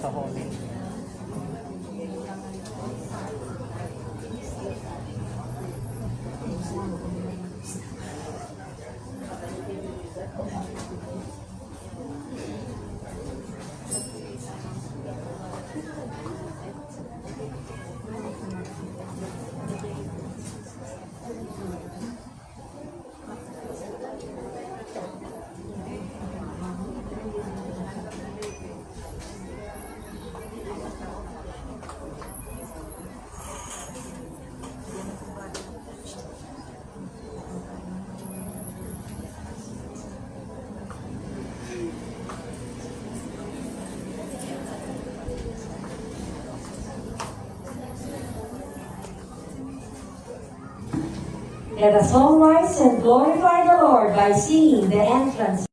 sa Holy. Let us all rise and glorify the Lord by singing the entrance.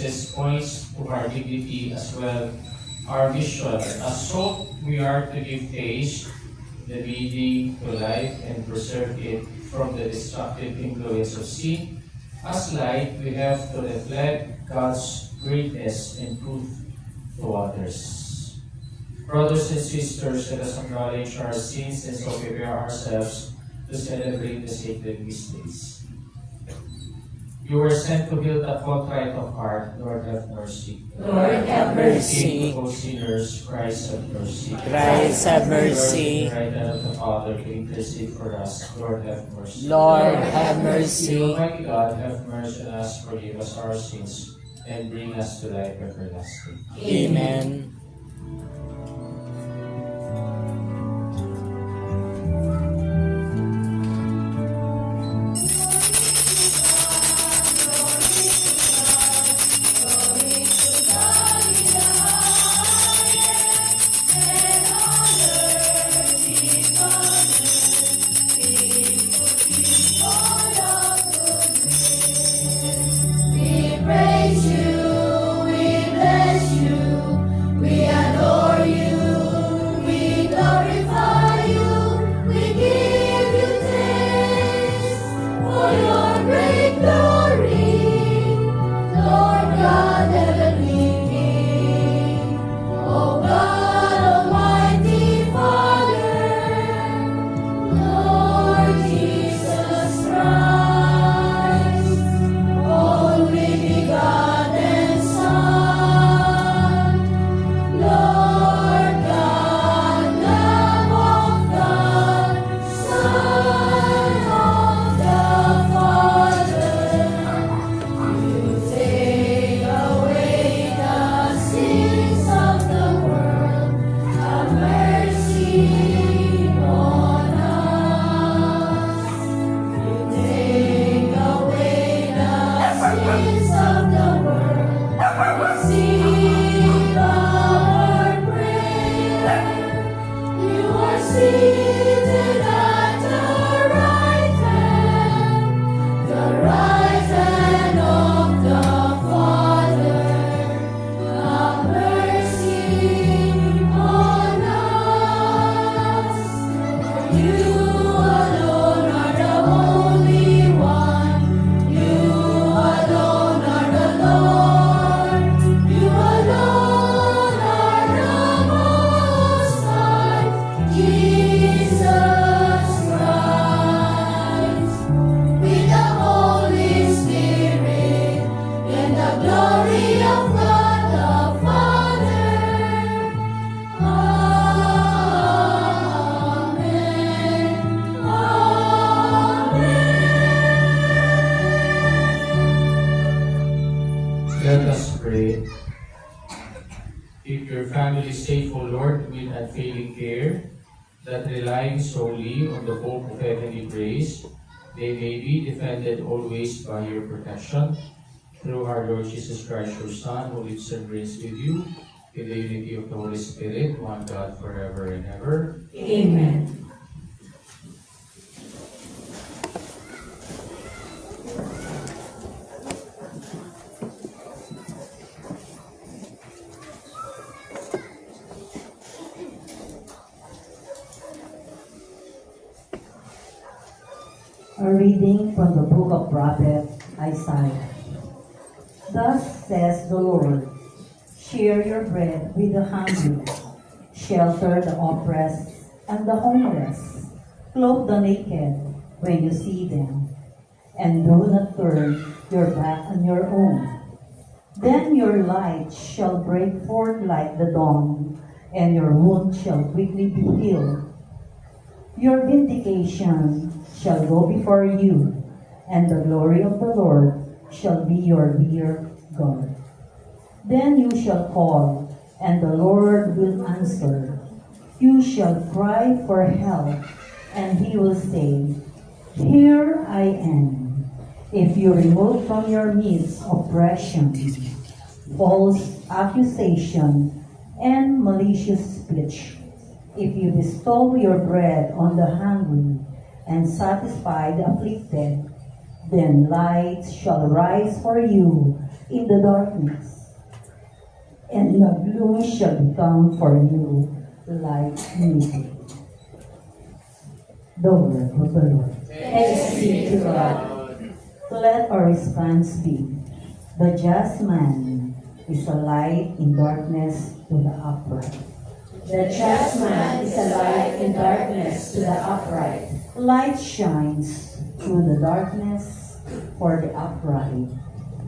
Jesus points to our dignity as well, our mission. As salt, we are to give taste, the meaning to life, and preserve it from the destructive influence of sin. As light, we have to reflect God's greatness and truth to others. Brothers and sisters, let us acknowledge our sins and so prepare ourselves to celebrate the sacred mysteries. You were sent to heal the contrite of heart. Lord, have mercy. Lord, have mercy. King of all sinners, Christ, have mercy. Christ, have mercy. Lord, right hand of the Father, to intercede for us. Lord, have mercy. Lord, have mercy. Almighty God, have mercy on us, forgive us our sins, and bring us to life everlasting. Amen. Let us pray. Keep your family safe, O Lord. Lord with unfailing care, that relying solely on the hope of heavenly grace, they may be defended always by your protection. Through our Lord Jesus Christ, your Son, who lives and reigns with you, in the unity of the Holy Spirit, one God, forever and ever. Amen. A reading from the book of prophet Isaiah. Thus says the Lord, share your bread with the hungry, shelter the oppressed and the homeless, clothe the naked when you see them, and do not turn your back on your own. Then your light shall break forth like the dawn, and your wound shall quickly be healed. Your vindication shall go before you, and the glory of the Lord shall be your rear guard. Then you shall call, and the Lord will answer. You shall cry for help, and he will say, here I am. If you remove from your midst oppression, false accusation, and malicious speech, if you bestow your bread on the hungry, and satisfy the afflicted, then light shall rise for you in the darkness, and the gloom shall become for you like midday. The word of the Lord. Thanks be to God. Let our response be, the just man is a light in darkness to the upright. The just man is a light in darkness to the upright. Light shines through the darkness for the upright.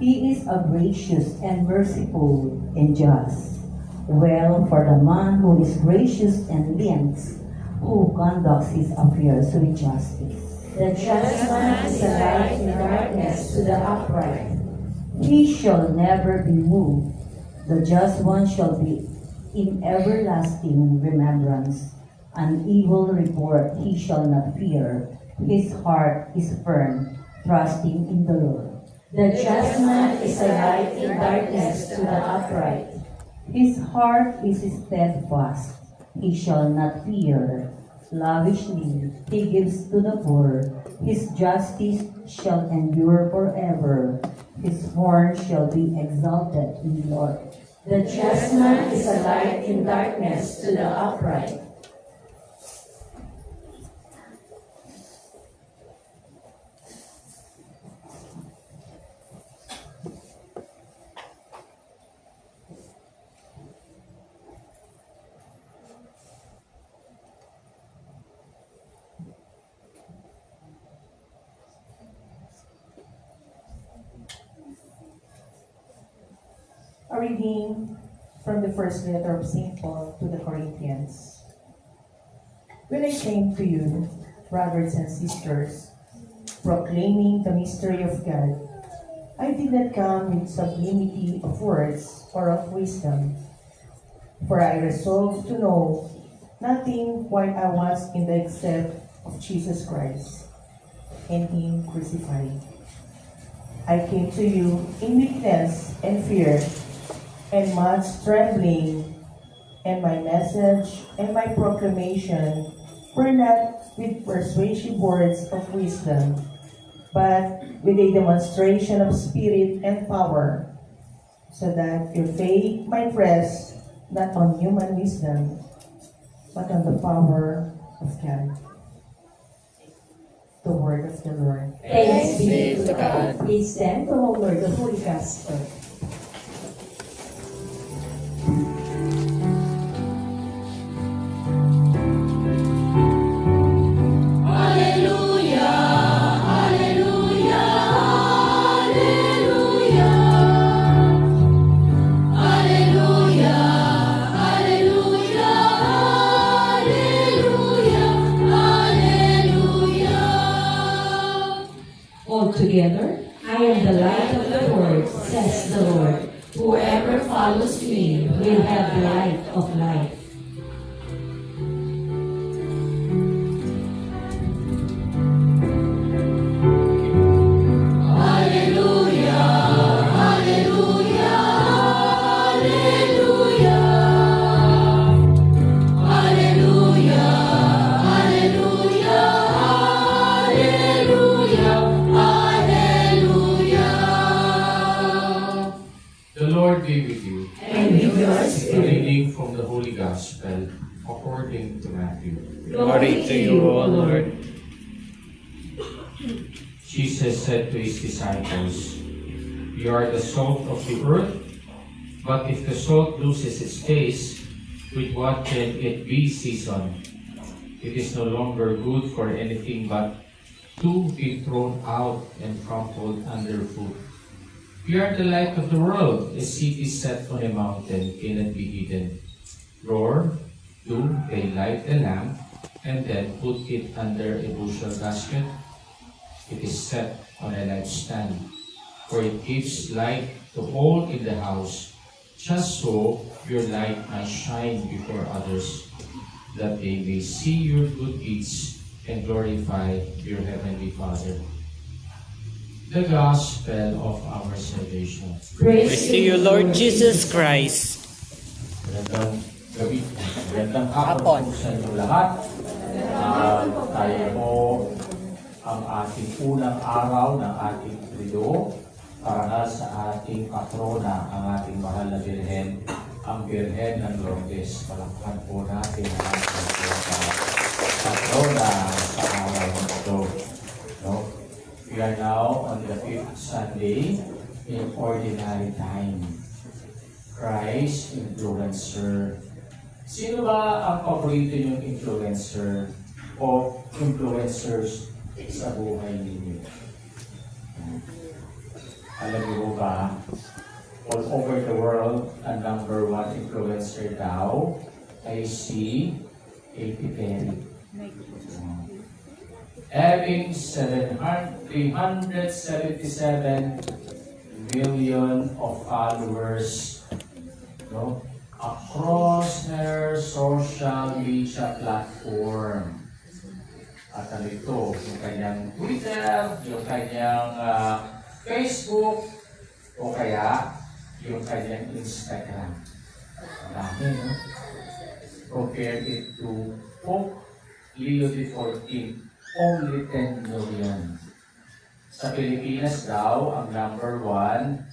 He is a gracious and merciful and just. Well for the man who is gracious and lenient, who conducts his affairs with justice. The just man is a light in darkness to the upright. He shall never be moved. The just one shall be in everlasting remembrance. An evil report he shall not fear. His heart is firm, trusting in the Lord. The just man is a light in darkness to the upright. His heart is steadfast. He shall not fear. Lavishly he gives to the poor. His justice shall endure forever. His horn shall be exalted in the Lord. The just man is a light in darkness to the upright. A reading from the first letter of St. Paul to the Corinthians. When I came to you, brothers and sisters, proclaiming the mystery of God, I did not come with sublimity of words or of wisdom, for I resolved to know nothing while I was in the except of Jesus Christ and Him crucified. I came to you in weakness and fear, and much trembling, and my message and my proclamation were not with persuasive words of wisdom, but with a demonstration of spirit and power, so that your faith might rest not on human wisdom, but on the power of God. The word of the Lord. Thanks be to God. Please stand to over the Holy Gospel. Altogether, I am the light of the world, says the Lord. Whoever follows me will have the light of life. according to Matthew. Glory to you, O Lord. Jesus said to his disciples, "You are the salt of the earth, but if the salt loses its taste, with what can it be seasoned? It is no longer good for anything but to be thrown out and trampled underfoot. You are the light of the world. A city set on a mountain cannot be hidden. Nor do they light a lamp and then put it under a bushel basket. It is set on a lampstand, for it gives light to all in the house. Just so your light might shine before others, that they may see your good deeds and glorify your heavenly Father." The Gospel of our salvation. Praise to you, Lord Jesus Christ. Magandang gabi, magandang hapon po sa inyo lahat. Tayo po ang ating unang araw ng ating trido, parangal sa ating patrona, ang ating mahal na Birhen, ang Birhen ng Lourdes. Palakpan po natin ang ating patrona sa araw na ito. No? We are now on the 5th Sunday in Ordinary Time. Christ Influencer. Sino ba ang paborito niyong influencer o influencers sa buhay ninyo? Alam niyo ba, all over the world, ang number one influencer daw ay si Katy Perry. Having 377 million of followers, no, across her social media platform. At ano ito, yung kanyang Twitter, yung kanyang Facebook, o kaya yung kanyang Instagram. Marami, no? Compare it to Pope Leo XIV, only 10 million. Sa Pilipinas daw, ang number one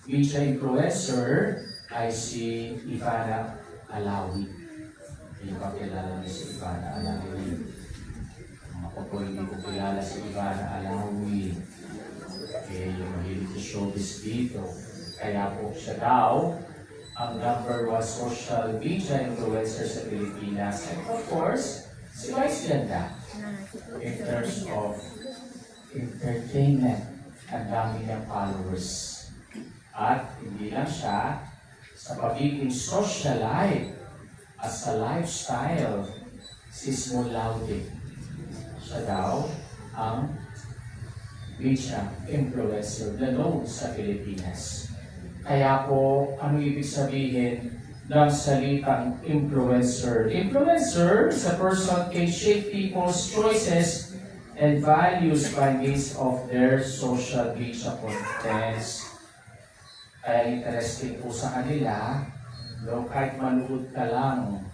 media influencer ay si Ivana Alawi. Hindi ba kilala niyo si Ivana Alawi? Mga po hindi ko kilala si Ivana Alawi. Yung mahilig sa showbiz dito. Kaya po siya daw ang number one social media influencer sa Pilipinas. And of course, si Vice Ganda. In terms of entertainment, ang dami niyang followers. At hindi lang siya, sa pagiging socialite at sa lifestyle, Sismo Laude. Siya daw ang media influencer na known sa Pilipinas. Kaya po, ano ibig sabihin ng salitang influencer? Influencer is a person can shape people's choices and values by means of their social media contents. Kaya interesting po sa kanila, no, kahit manood ka lang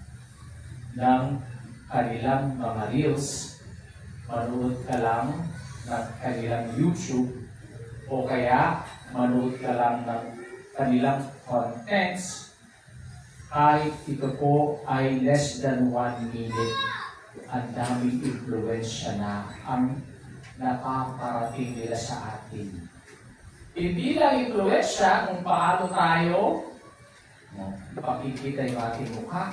ng kanilang mga reels, manood ka lang ng kanilang YouTube, o kaya manood ka lang ng kanilang contents, kahit ito po ay less than 1 minute, ang daming influensya na ang napaparating nila sa atin. Hindi lang influensya kung paano tayo pakikita yung ating mukha,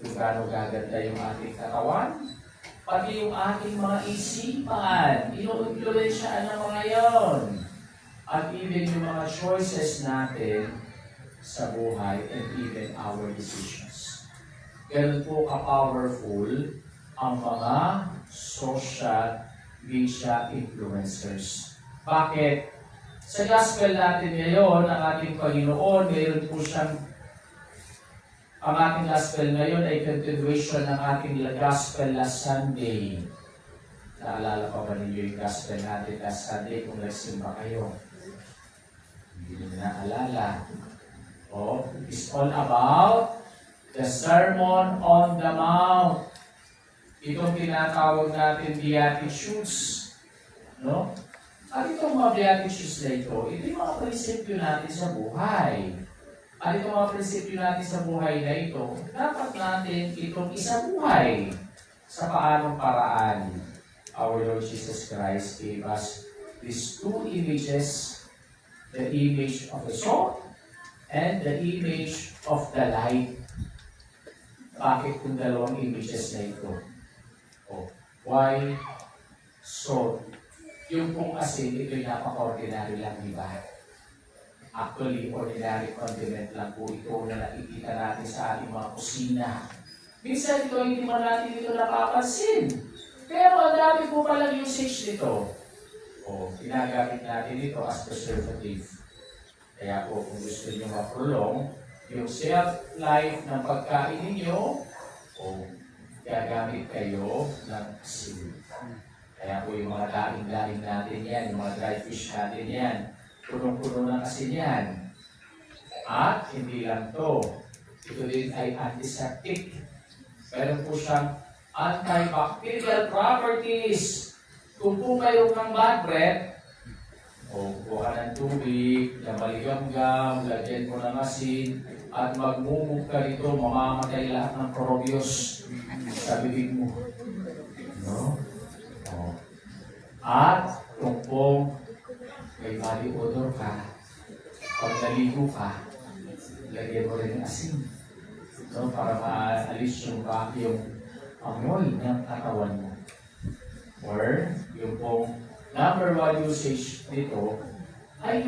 kung gaano gaganda yung ating katawan, pati yung ating mga isipan, ino-influensyaan ng mga yon. At even yung mga choices natin sa buhay and even our decisions. Ganun po ka-powerful ang mga social media influencers. Bakit? Sa gospel natin ngayon, ang ating Panginoon, mayroon po siyang, ang ating gospel ngayon ay continuation ng ating gospel last Sunday. Naalala pa ba ninyo yung gospel natin last Sunday kung nagsimba kayo? Hindi nyo naalala. It's all about the Sermon on the Mount. Itong tinatawag natin Beatitudes. No? At itong mga Beatitudes na ito yung mga prinsipyo natin sa buhay. At itong mga prinsipyo natin sa buhay na ito, dapat natin itong isabuhay sa paanong paraan. Our Lord Jesus Christ gave us these two images, the image of the salt and the image of the light. Bakit kung dalawang images na ito? Oh, why salt? Yung pong asin, ito'y napaka-ordinary lang, di ba? Actually, ordinary condiment lang po ito na nakikita natin sa ating mga kusina. Minsan ito, hindi man natin ito napapansin. Pero ang dami po palang usage nito. O, ginagamit natin ito as preservative. Kaya po, kung gusto niyo ma-prolong yung shelf life ng pagkain ninyo, o gagamit kayo ng asin. Kaya po yung mga daing-daing natin yan, yung mga dry fish natin yan, punong-puno ng asin yan. At hindi lang to. Ito din ay antiseptic. Meron po siyang antibacterial properties. Kung po mayroon ng bad breath, o kuha ng tubig, na maligam-gam, lagyan mo ng asin, at magmumog ka dito, mamamatay lahat ng probios sa bibig mo. No? O. At kung po may body odor ka, pag naligo ka, lagyan mo rin ng asin. No? Para maalis yung amoy ng katawan mo. Or, yung pong number one usage dito ay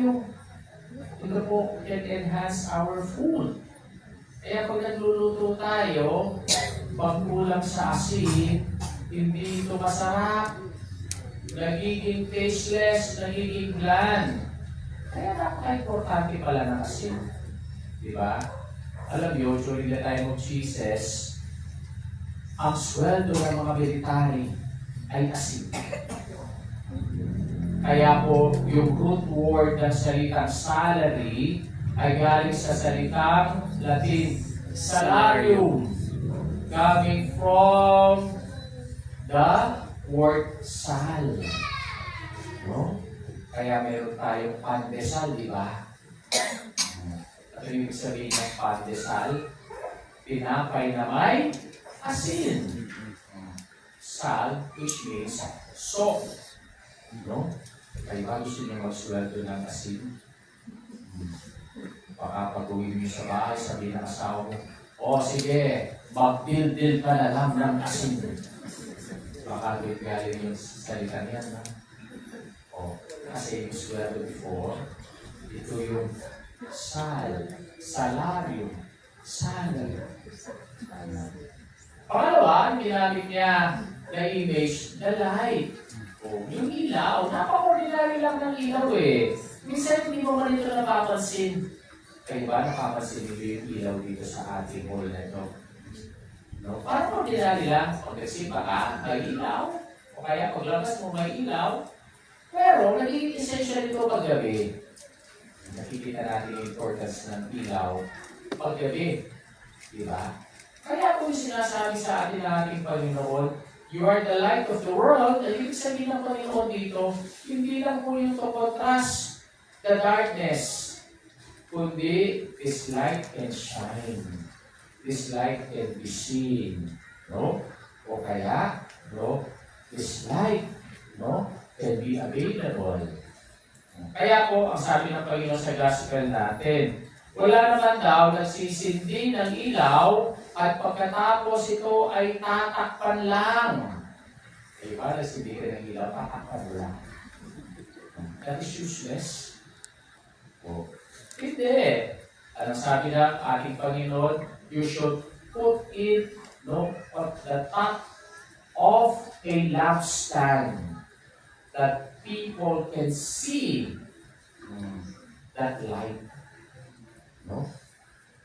ito po can enhance our food. Kaya pag nagluluto tayo, pag kulang sa asin, hindi ito masarap. Nagiging tasteless, nagiging bland. Kaya napaka-importante pala ng asin. Di ba? Alam niyo, during the time of Jesus, ang sweldo ng mga military ay asin. Kaya po, yung root word ng salitang salary ay galing sa salitang Latin, salarium, coming from the word sal. No? Kaya meron tayong pandesal, di ba? At ibig sabihin ng pandesal, tinapay na may asin. Sal, which means salt. No? Kayo ba gusto niyo magsweldo ng asin? Baka pag-uwi niyo sa bahay, sabihin ng asawa mo, o sige, mag-deal ka na lang ng asin. Baka galing yung salita niya, no? O, kasi yung sweldo before, ito yung salarium. Pangalawa, ginamit niya na image, the light. O, yung ilaw, napaka-ordinary lang ng ilaw eh. Minsan hindi mo man ito napapansin. Kayo ba napapansin nyo yung ilaw dito sa ating hall na ito? No? Parang ordinary lang. Pag nagsimba ka, may ilaw. O kaya paglabas mo may ilaw. Pero nagiging essential ito paggabi. Nakikita natin yung importance ng ilaw paggabi. Diba? Kaya po yung sinasabi sa atin ng ating Panginoon, you are the light of the world. At ibig sabihin ng Panginoon dito, hindi lang po yung to contrast the darkness, kundi this light can shine. This light can be seen. No? O kaya, no? This light, no? Can be available. Kaya po, ang sabi ng Panginoon sa gospel natin, wala naman daw nagsisindi ng ilaw at pagkatapos ito ay tatakpan lang. Diba? Nagsindi ka ng ilaw, tatakpan lang. That is useless. O, hindi. Anong sabi ng ating Panginoon? You should put it, no, at the top of a lampstand that people can see that light. No?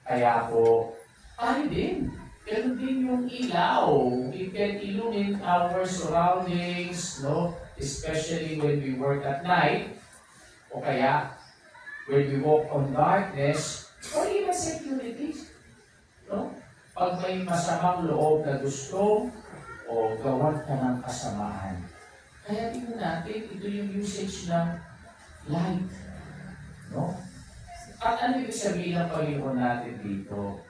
Kaya po, tayo din. Ganun din yung ilaw. We can illumine our surroundings, no? Especially when we work at night. O kaya, when we walk on darkness, or even security. No? Pag may masamang loob na gusto, o gawan ka ng kasamaan. Kaya tingnan natin, ito yung usage ng light. No? At ano ibig sabihin ng Panginoon natin dito?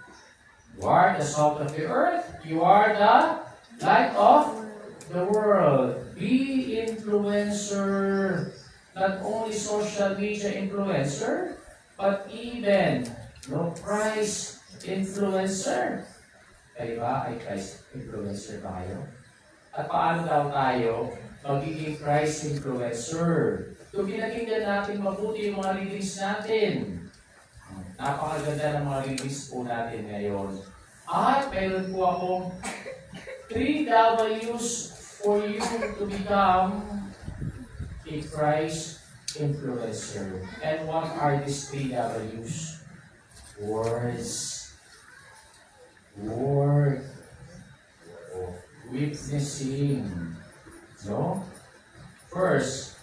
You are the salt of the earth. You are the light of the world. Be influencer. Not only social media influencer, but even Christ influencer. Kayo ba ay Christ influencer ba kayo? At paano daw tayo magiging Christ influencer? Kung pinakinggan natin mabuti yung mga readings natin. Napakaganda ng mga readings po natin ngayon. At mayroon po akong 3 W's for you to become a Christ influencer. And what are these 3 W's? Words. Word. Witnessing. No? First,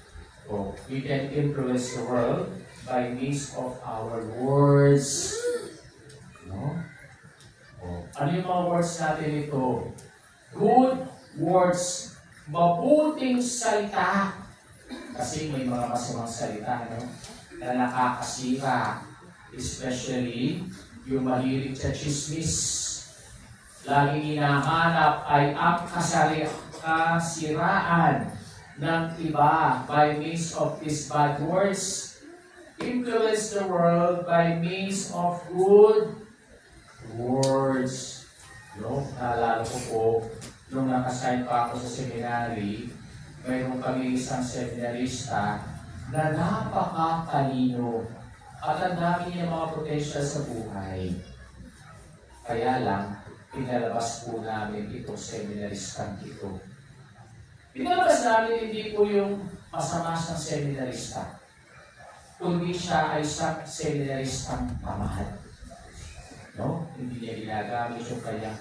we can influence the world by means of our words. No? Ano yung mga words natin ito? Good words. Mabuting salita. Kasi may mga masamang salita, no? Na nakakasira. Especially yung mahilig sa chismis. Laging hinahanap ay ang kasiraan ng iba by means of these bad words. Influence the world by means of good words. Naalala ko po, nung nakasign pa ako sa seminary, mayroon kami isang seminarista na napakatalino at ang dami niya mga potential sa buhay. Kaya lang, pinalabas po namin itong seminaristang ito. Pinalabas namin hindi po yung masama siyang seminarista, kundi siya ay isang seminaristang pamahal. Hindi niya ginagamit yung kanyang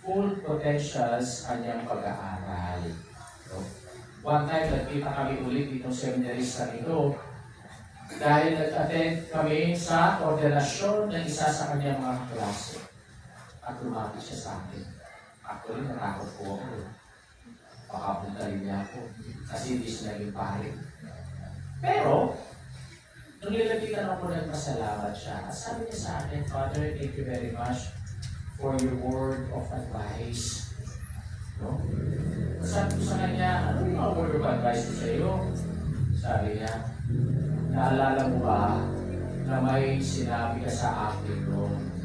full potentials kanyang pag-aaral. One time, nagkita kami ulit itong seminarista nito dahil nag-attend kami sa ordinasyon ng isa sa kanyang mga klase. At lumapit siya sa akin. Actually, natakot po ako. Baka puntalin niya ako kasi hindi siya naging pare. Pero, nung nilapitan ako, nagpasalamat siya. At sabi niya sa akin, Father, thank you very much for your word of advice. Sabi ko sa kanya, ano yung mga word of advice ko sa iyo? Sabi niya, naalala mo ba na may sinabi ka sa akin noon?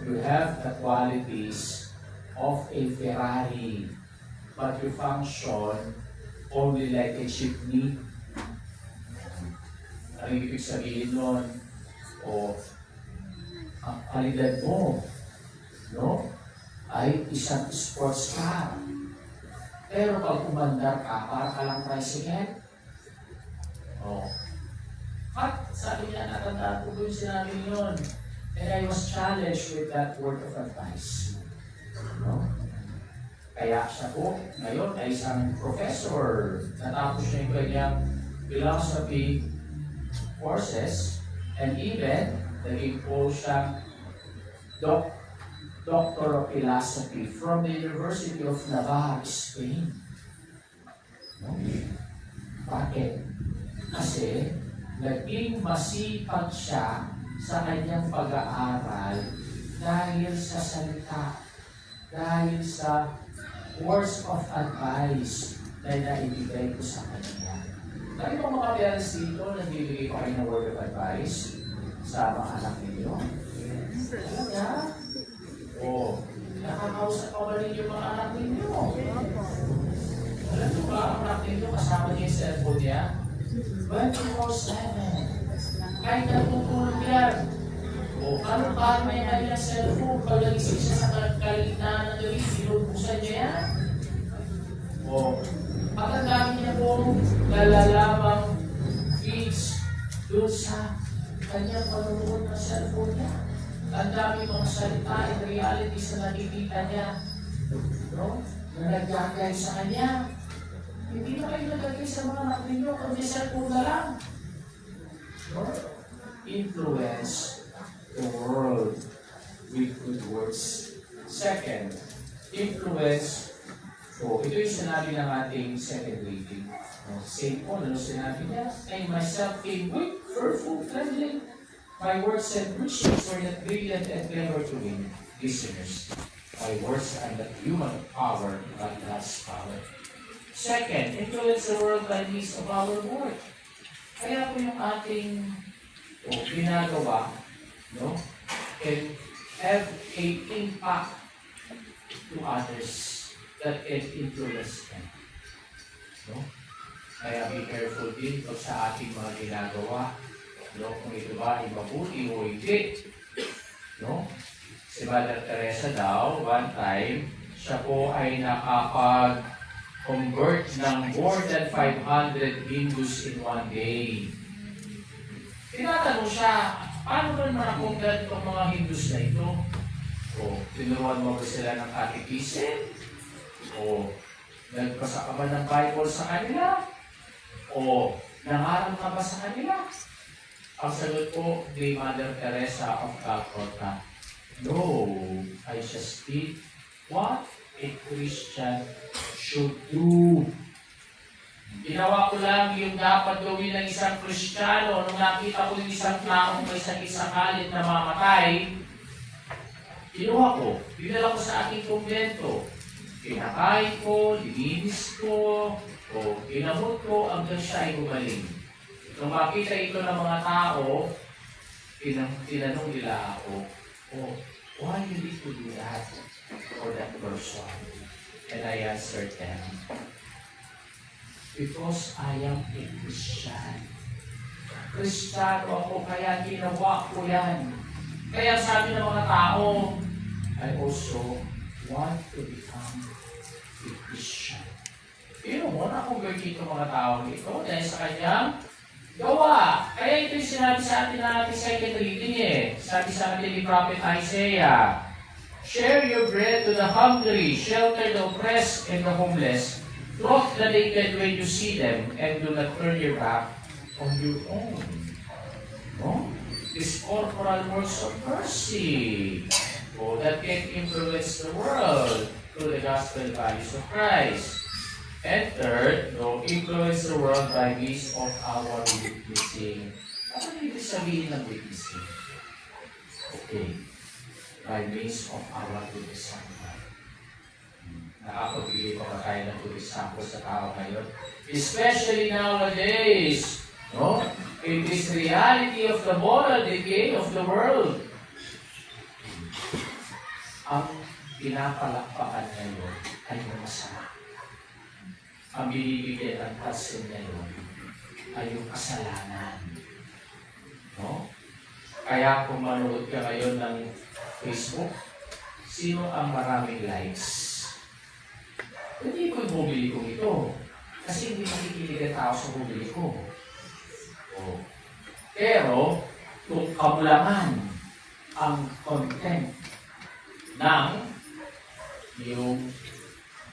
You have the qualities of a Ferrari, but you function only like a jeepney. Ano ibig sabihin nun? Ang kalidad mo, ay isang sports car. Pero pag umandar ka, para ka lang tricycle. At sabi niya, natandaan ko yung sinabi yun. And I was challenged with that word of advice. Kaya siya po, ngayon ay isang professor. Natapos niya yung kanyang philosophy courses, and even naging po siyang Doctor of Philosophy from the University of Navarre, Spain. Bakit? Kasi naging masipag siya sa kanyang pag-aaral dahil sa salita, dahil sa words of advice na naibigay ko sa kanya. Dahil po mga parents dito, nagbibigay pa kayo ng word of advice sa mga anak ninyo. Talaga? Nakakausap pa ba ninyo mga anak ninyo? Alam mo ba, ang anak ninyo kasama niya yung cellphone niya? 24/7. Kahit natutulog yan. Ano pa may kanyang cellphone? Pag nagising siya sa kaligtaan ng gabi, sinubusan niya yan? At ang dami niya pong nalalamang feeds doon sa kanyang panunood ng cellphone niya. Ang dami mga salita and reality sa nakikita niya. Na naggagay sa kanya. Hindi na kayo nagagay sa mga anak ninyo, kundi cellphone na lang. Influence the world with good words. Second, influence. Ito yung sinabi ng ating second reading. St. Paul, ano sinabi niya? I myself came weak, fearful, trembling. My words and preachings were not brilliant and clever to win listeners. My words are not human power, but God's power. Second, influence the world by means of our word. Kaya po yung ating ginagawa, no, can have a impact to others that can influence them. No? Kaya be careful din pag sa ating mga ginagawa, no, kung ito ba ay mabuti o hindi. No? Si Mother Teresa daw, one time, siya po ay nakapag-convert ng more than 500 Hindus in one day. Tinatanong siya, paano ba marakundan itong mga Hindus na ito? O, tinuruan mo ba sila ng catechism? O, nagpasa ka ba ng Bible sa kanila? O, nangaral ka ba sa kanila? Ang sagot po ni Mother Teresa of Calcutta, no, I just did what a Christian should do. Ginawa ko lang yung dapat gawin ng isang Kristiyano. Nung nakita ko yung isang taong may sakit sa kalit na mamatay, ginawa ko, dinala ko sa aking kumbento. Pinakain ko, lininis ko, o ginamot ko hanggang siya ay gumaling. Nung makita ito ng mga tao, tinanong nila ako, oh, why you need to do that for that person? And I answered them, because I am a Christian. Kristiyano ako, kaya ginawa ko yan. Kaya sabi ng mga tao, I also want to become a Christian. Pero muna kung gawin itong mga tao ito dahil sa kanyang gawa. Kaya ito yung sinabi sa atin na ating second reading Sabi sa atin ni Prophet Isaiah, share your bread to the hungry, shelter the oppressed and the homeless, clothe the naked when you see them, and do not turn your back on your own. No? These corporal works of mercy that can influence the world through the gospel values of Christ. And third, influence the world by means of our witnessing. Ano ibig sabihin ng witnessing? Okay. By means of our good example. Nakapagpili pa ba tayo ng good example sa tao ngayon? Especially nowadays, no? In this reality of the moral decay of the world. Ang pinapalakpakan ngayon ay masama. Ang binibigyan ng pansin ngayon ay yung kasalanan. No? Kaya kung manood ka ngayon ng Facebook, sino ang maraming likes? Hindi ko bumili ko ito. Kasi hindi makikinig ang tao sa bumili ko. Oh. Pero, kung kabulangan ang content ng yung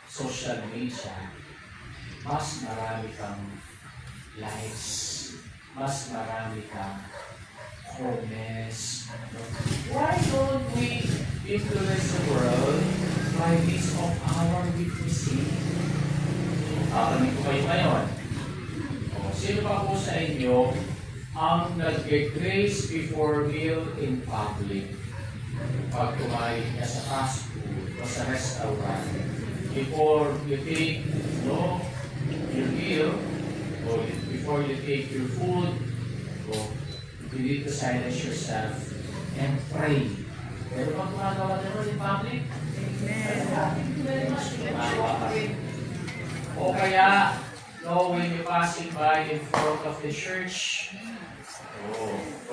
social media, mas marami kang likes, mas marami kang comments. Why don't we influence the world by means of our witnessing? Tatanong ko kayo ngayon. Sino pa po sa inyo ang nag-grace before meal in public? Pag kumain ka sa fast food o sa restaurant, before you take your meal, or before you take your food, you need to silence yourself and pray. Pero pag gumagawa naman in public, o kaya, when you're passing by in front of the church,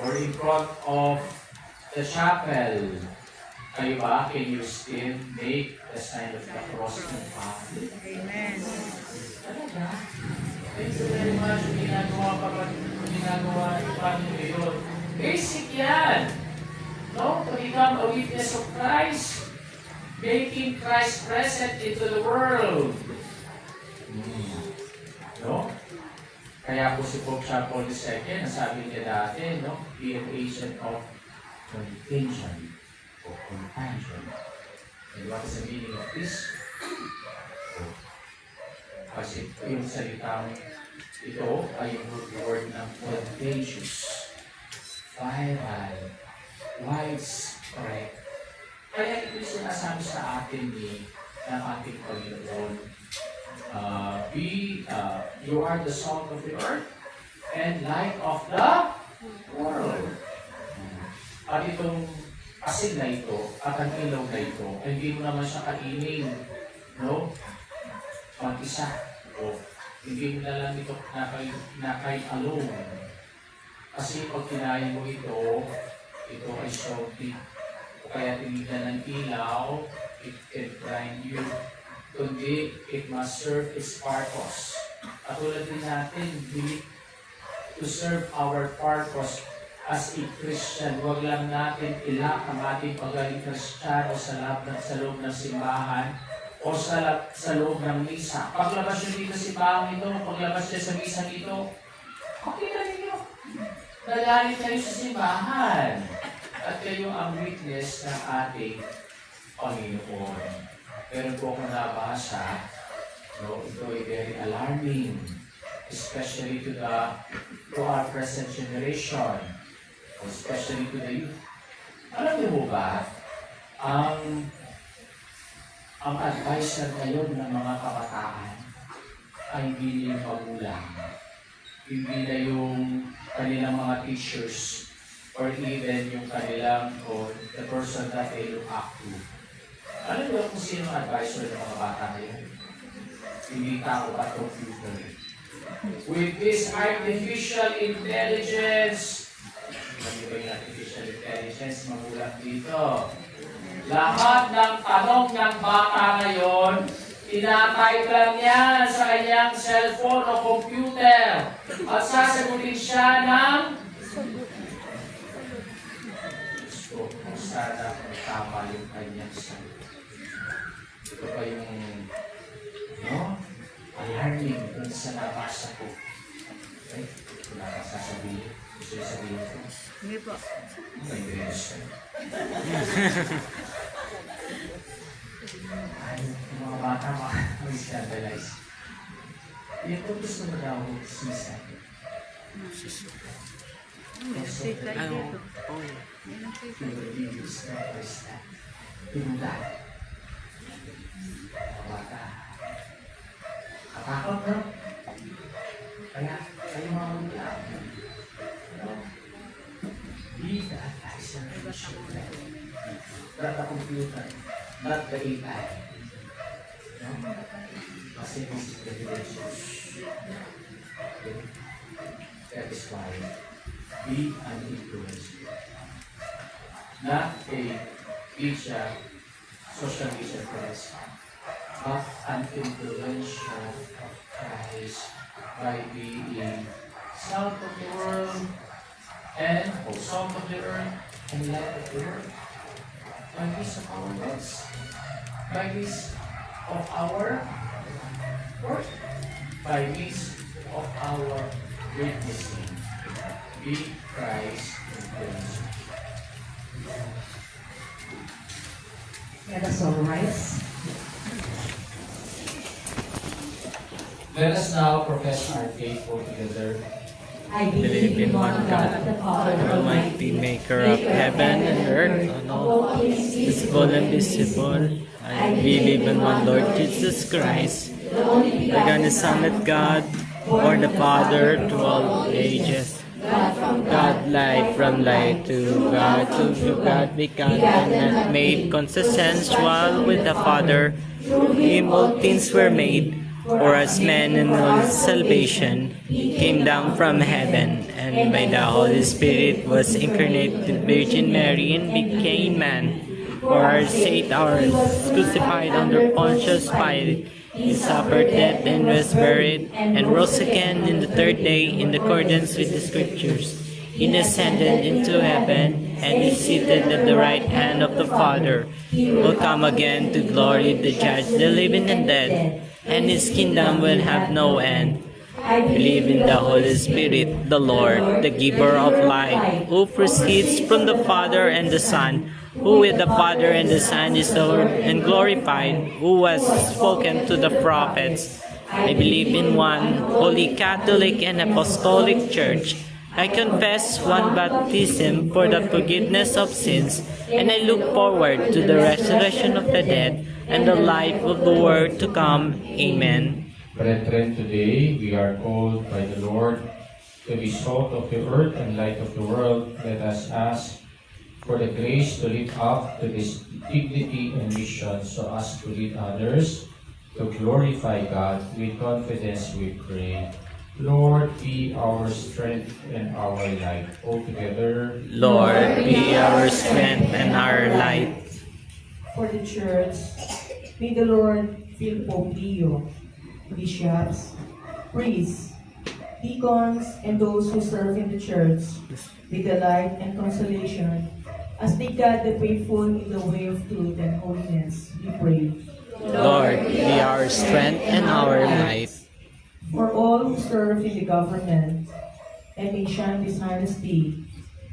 or in front of the chapel, kayo ba, can you still make the sign of the cross in public? Amen. Talaga? Thank you very much. Ginagawa paano yun? Basic yan. No? To become a witness of Christ. Making Christ present into the world. No? Kaya po si Pope John Paul II, nasabi niya dati, be an agent of contagion or contagion. And what is the meaning of this? Kasi yung salitang ito ay yung root word ng contagious. viral, widespread. Kaya ito yung sinasabi sa atin ng ating Panginoon. You are the salt of the earth and light of the world. At itong asin na ito, at ang ilaw na ito, hindi mo naman siya kainin, no? Mag-isa. O, hindi mo na lang ito nakay-alone. Kasi pag kinain mo ito ay salty. O kaya tinignan ng ilaw, it can blind you. Kundi, it must serve its purpose. At tulad din natin, to serve our purpose as a Christian. Huwag lang natin ilak ang ating pagaling Kristiyano sa loob ng simbahan o sa loob ng misa. Paglabas nyo dito sa simbahan ito, paglabas nyo sa misa dito, makita ninyo. Nagaling kayo sa simbahan. At kayo ang witness ng ating Panginoon. Meron po akong nabasa, no, ito ay very alarming, especially to our present generation, especially to the youth. Alam niyo po ba, ang advisor ngayon ng mga kabataan ay hindi yung magulang, hindi na yung kanilang mga teachers, or even yung kanilang, or the person that they look up to. Alam mo kung sino ang advisor ng mga bata ngayon? Hindi tao at computer. With this artificial intelligence, alam niyo ba yung artificial intelligence? Magulang dito. Lahat ng tanong ng bata ngayon, tinatype lang yan sa kanyang cellphone o computer. At sasagutin siya ng gusto kung sana tama yung kanyang sagot. Ito pa yung, no? Alarming dun sa nabasa ko. Okay? Wala ka sasabihin. Gusto yung sabihin ko? Hindi po. May grenos ka. Yung mga bata mag-scandalize. Yan po gusto mo daw sisa. Ano? Videos na Krista. Pinula. Mga bata. Katakot, no? Kaya, kayo mga ulang. Be the advisor of the children. Not the computer. Not the AI. No? Kasi this is the relationship. That is why be an influencer. Not a teacher, social media Christ, but an influencer of Christ by being salt of the world and salt of the earth and light of the world. By this of our words, by this of our work, by this of our witnessing, be Christ influencer. Let us all rise. Let us now profess our faith together. I Believe in one God, the Father Almighty, maker of heaven and earth, and all visible and invisible. I believe in one Lord Jesus Christ, the only Son of God, born the Father to all ages. God, light from light, to God begotten, and not made consubstantial with the Father. Through him all things were made. For as man in all salvation came down from heaven, and by the Holy Spirit was incarnate to Virgin Mary and became man. For our sake, ours crucified under Pontius Pilate, he suffered death and was buried, and rose again in the third day in accordance with the Scriptures. He ascended into heaven, and is seated at the right hand of the Father. He will come again to glory to judge the living and dead, and his kingdom will have no end. I believe in the Holy Spirit, the Lord, the giver of life, who proceeds from the Father and the Son, who with the Father and the Son is Lord and glorified, who has spoken to the prophets. I believe in one holy Catholic and Apostolic Church. I confess one baptism for the forgiveness of sins, and I look forward to the resurrection of the dead and the life of the world to come. Amen. Brethren, today we are called by the Lord to be salt of the earth and light of the world. Let us ask for the grace to live up to this dignity and mission so as to lead others to glorify God. With confidence we pray. Lord, be our strength and our light. All together, Lord, be our strength and our light. For the Church, may the Lord fill Pope Leo, bishops, priests, deacons, and those who serve in the Church with the light and consolation as they guide the faithful in the way of truth and holiness. We pray. Lord, be our strength and our light. For all who serve in the government and may shun dishonesty,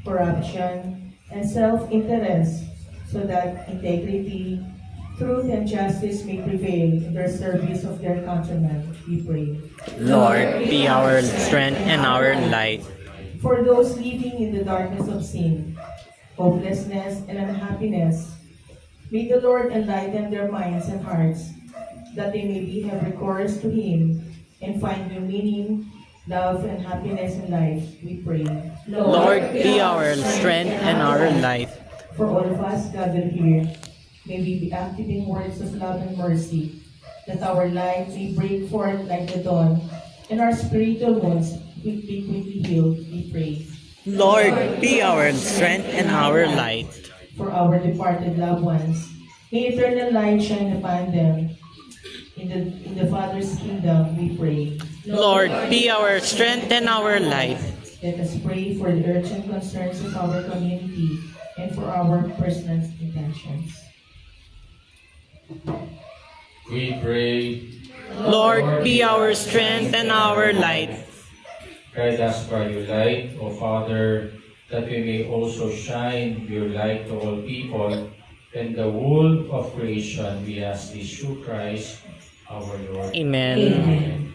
corruption, and self-interest, so that integrity, truth, and justice may prevail in their service of their countrymen, we pray. Lord, be our strength and our light. For those living in the darkness of sin, hopelessness, and unhappiness, may the Lord enlighten their minds and hearts, that they may have recourse to Him and find new meaning, love, and happiness in life, we pray. Lord, be our strength and our light. For all of us gathered here, may we be active in words of love and mercy, that our light may break forth like the dawn, and our spiritual wounds quickly healed, we pray. Lord, be our strength and our light. For our departed loved ones, may eternal light shine upon them. In the Father's kingdom, we pray. Lord, be our strength and our light. Let us pray for the urgent concerns of our community and for our personal intentions. we pray. Lord, be our strength and our light. Guide us by your light, O Father, that we may also shine your light to all people and the whole of creation. We ask this through Christ our Lord. Amen. Amen.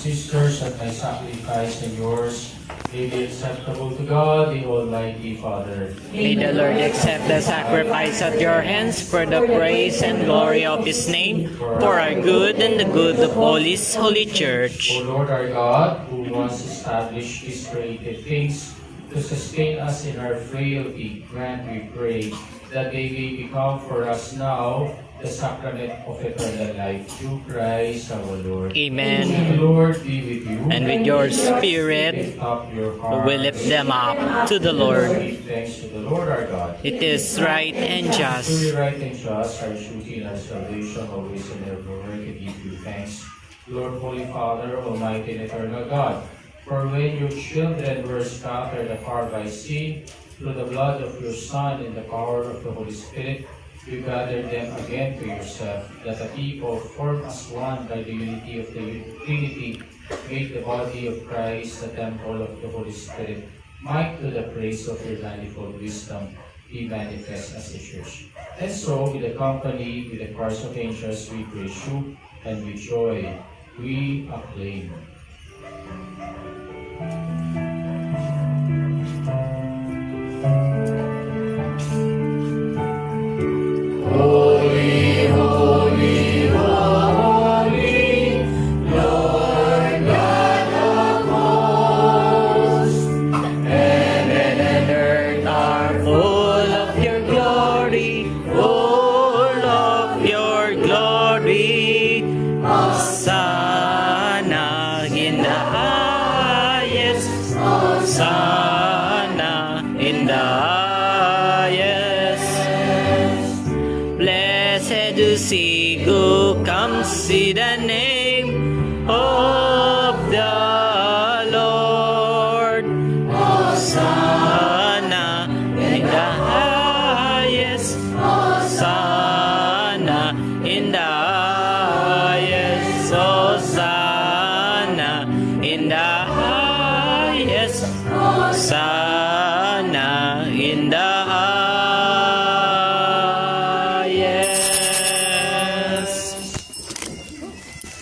sisters, that my sacrifice and yours may be acceptable to God, the Almighty Father. May the Lord accept the sacrifice at your hands for the praise and glory of His name, for our good and the good of all His holy church. O Lord our God, who once established these created things to sustain us in our frailty, grant, we pray, that they may become for us now the sacrament of eternal life, through Christ our Lord. Amen. The Lord be with you. And with your spirit, Lift up your we hearts. will lift them up to the Lord. Give thanks to the Lord our God. It is right and Truly just. right and just, our duty and our salvation, always and everywhere, to give you thanks. Lord, Holy Father, Almighty and eternal God, for when your children were scattered apart by sin, through the blood of your Son and the power of the Holy Spirit, you gathered them again to yourself, that a people formed as one by the unity of the Trinity, made the body of Christ the temple of the Holy Spirit, might to the praise of your manifold wisdom be manifest as a church. And so, with the company, with the choirs of angels, we praise you, and with joy we acclaim. Full of your glory, full of your glory. Hosanna in the highest, Hosanna in the highest. Blessed is he who comes in the name of the Lord. Hosanna in the highest, Hosanna in the highest, Hosanna in the highest, Hosanna in the highest.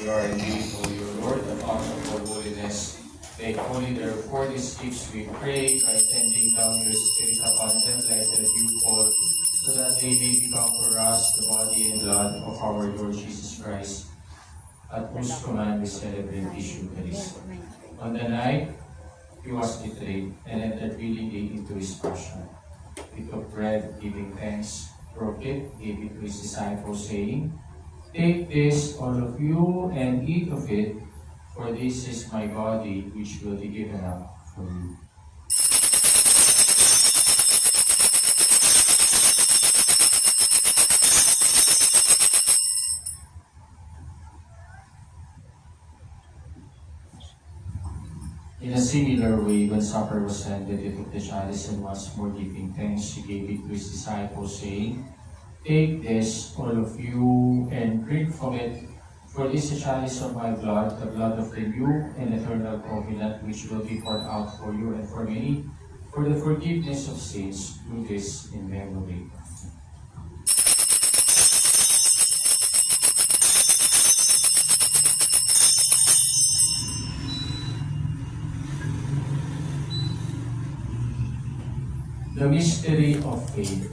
You are indeed, O your Lord, the fountain of all holiness. Make holy, therefore, these gifts, we pray, by sending down your Spirit upon them like the dewfall, so that they may become for us the body and blood of our Lord Jesus Christ, at whose command we celebrate this Eucharist. On the night he was betrayed and entered willingly into his passion. He took bread, giving thanks, broke it, gave it to his disciples, saying, "Take this, all of you, and eat of it, for this is my body, which will be given up for you." In a similar way, when supper was ended, he took the chalice, and once more giving thanks, he gave it to his disciples, saying, "Take this, all of you, and drink from it, for this is the chalice of my blood, the blood of the new and eternal covenant, which will be poured out for you and for many, for the forgiveness of sins. Do this in memory of me." The mystery of faith.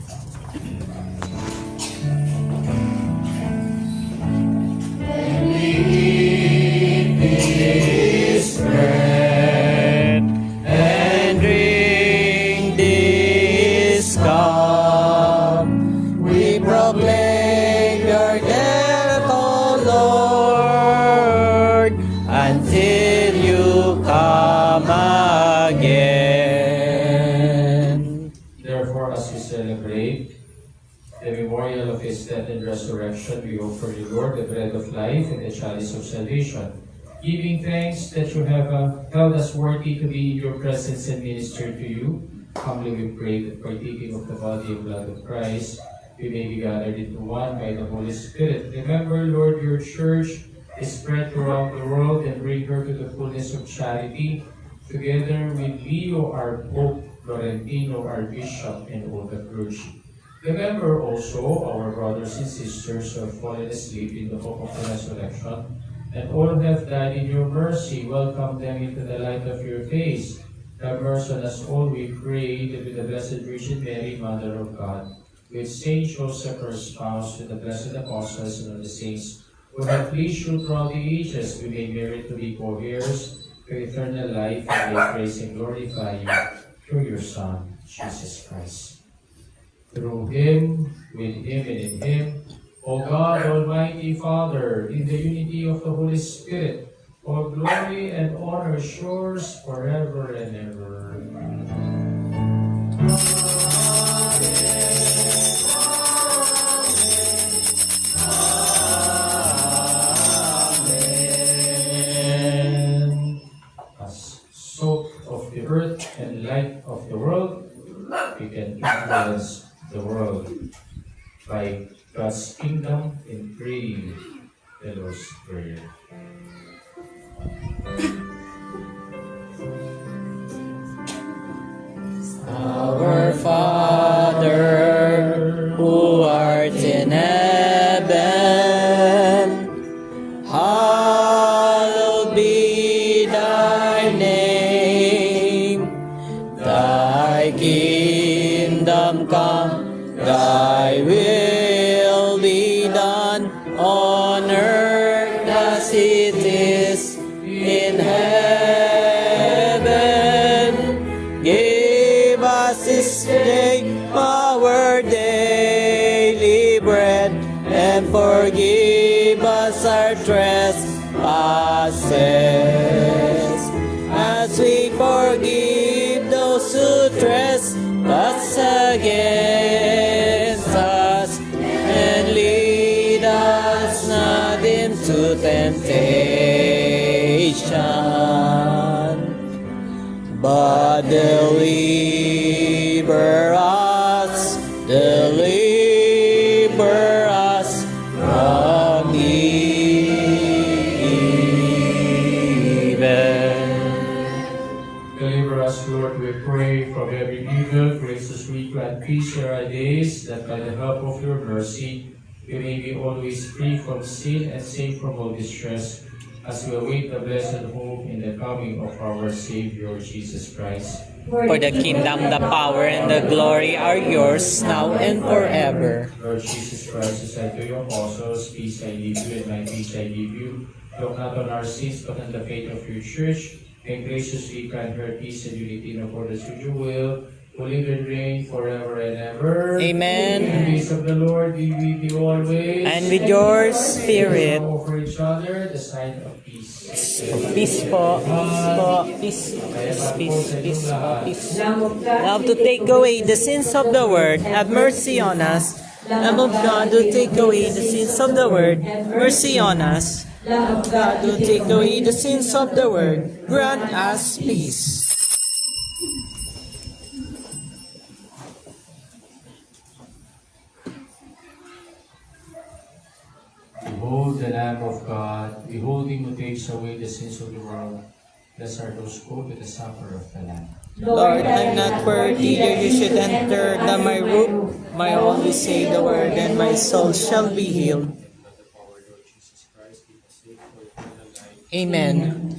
And drink this cup, we proclaim your death, O Lord, until you come again. Therefore, as we celebrate the memorial of his death and resurrection, we offer you, Lord, the bread of life and the chalice of salvation, giving thanks that you have held us worthy to be in your presence and minister to you. Humbly we pray that, partaking of the body and blood of Christ, we may be gathered into one by the Holy Spirit. Remember, Lord, your church is spread throughout the world, and bring her to the fullness of charity, together with Leo, our Pope, Florentino, our Bishop, and all the clergy. Remember also our brothers and sisters who have fallen asleep in the hope of the resurrection, and all who have died in your mercy, welcome them into the light of your face. Have mercy on us all, we pray, that with the Blessed Virgin Mary, Mother of God, with Saint Joseph, her spouse, with the blessed apostles and all the saints, who have pleased you throughout the ages, we may merit to be co-heirs to eternal life, and may praise and glorify you through your Son, Jesus Christ. Through him, with him, and in him, O God, Almighty Father, in the unity of the Holy Spirit, all glory and honor is yours forever and ever. Amen. As salt of the earth and light of the world, we can influence the world by God's kingdom in praying the Lord's Prayer. Our Father, who art in heaven, hallowed be thy name. Thy kingdom come, thy will be done on earth as it is in heaven. Give us this day our daily bread, and forgive us our trespasses, as we forgive those who trespass against us. And lead us not into temptation, but deliver us from evil. Deliver us, Lord, we pray, from every evil. Grace us, we grant peace in our days, that by the help of your mercy we may be always free from sin and safe from all distress, as we await the blessed hope in the coming of our Savior Jesus Christ. For the kingdom, the power, and the glory are yours, now and forever. Lord Jesus Christ, who said to your apostles, peace I leave you, and my peace I give you. Look not on our sins, but on the faith of your church, and graciously grant her peace and unity in accordance with your will, who live and reign forever and ever. Amen. The peace of the Lord be with you always. And with your spirit. Offer each other the sign of peace. Peace po. Peace po. Peace po. Peace. Love to take away the sins of the world. Have mercy on us. Lamb of God, who take away the sins of the world. Mercy on us. Lamb of God, who take away the sins of the world. Grant us peace. Behold the Lamb of God, behold him who takes away the sins of the world. Blessed are those who go to the supper of the Lamb. Lord, I'm not worthy that you should enter under my roof. My only say the word, and my soul shall be healed. Amen.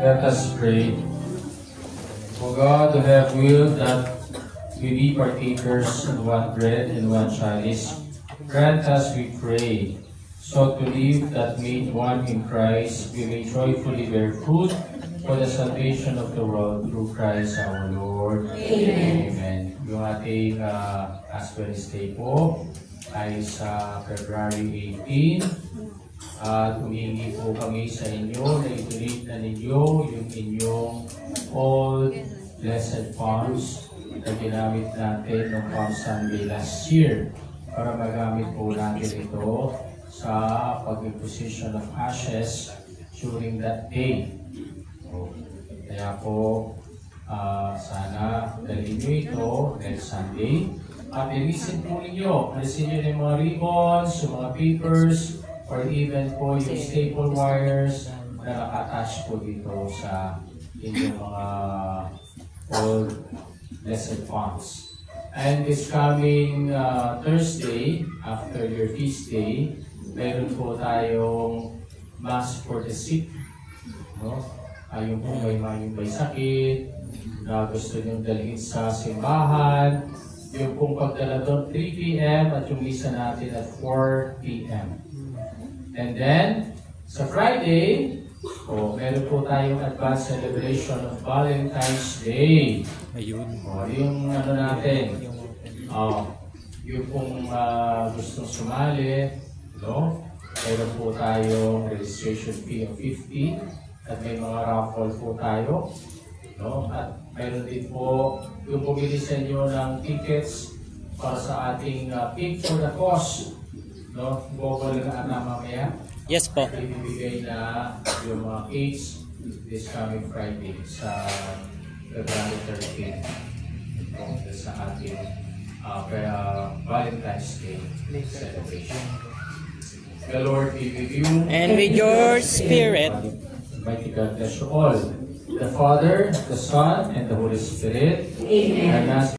Let us pray. O God, who have willed that we be partakers in one bread and one chalice, grant us, we pray, so to live that made one in Christ, we may joyfully bear fruit for the salvation of the world through Christ our Lord. Amen. Yung ating Ash Wednesday po ay sa February 18. At humingi po kami sa inyo na ituloy na ninyo yung inyong old blessed funds na ginamit natin noong Palm Sunday last year para magamit po natin ito sa pag-imposition of ashes during that day. So, kaya po, sana dalhin nyo ito next Sunday. At ilisin po ninyo, alisin nyo yung mga ribbons, yung mga papers, or even po yung staple wires na naka-attach po dito sa inyong mga old blessed fonts. And this coming Thursday, after your feast day, meron po tayong Mass for the Sick. No? Yung po may sakit, na gusto niyong dalhin sa simbahan, yung pong pagdala doon 3 p.m. at yung misa natin at 4 p.m. And then, sa Friday, meron po tayong advanced celebration of Valentine's Day. Ayun. Yung ano natin, yung pong gustong sumali, no? Meron po tayong registration fee of 50 at may mga raffle po tayo. No? At meron din po yung bumili sa inyo ng tickets para sa ating Pink for the Cause. No? Bukol na mamaya. Yes po. Ibibigay na yung mga cakes this coming Friday sa February 13 sa ating Valentine's Day celebration. The Lord be with you. And with your spirit. Mighty God bless you all. The Father, the Son, and the Holy Spirit. Amen.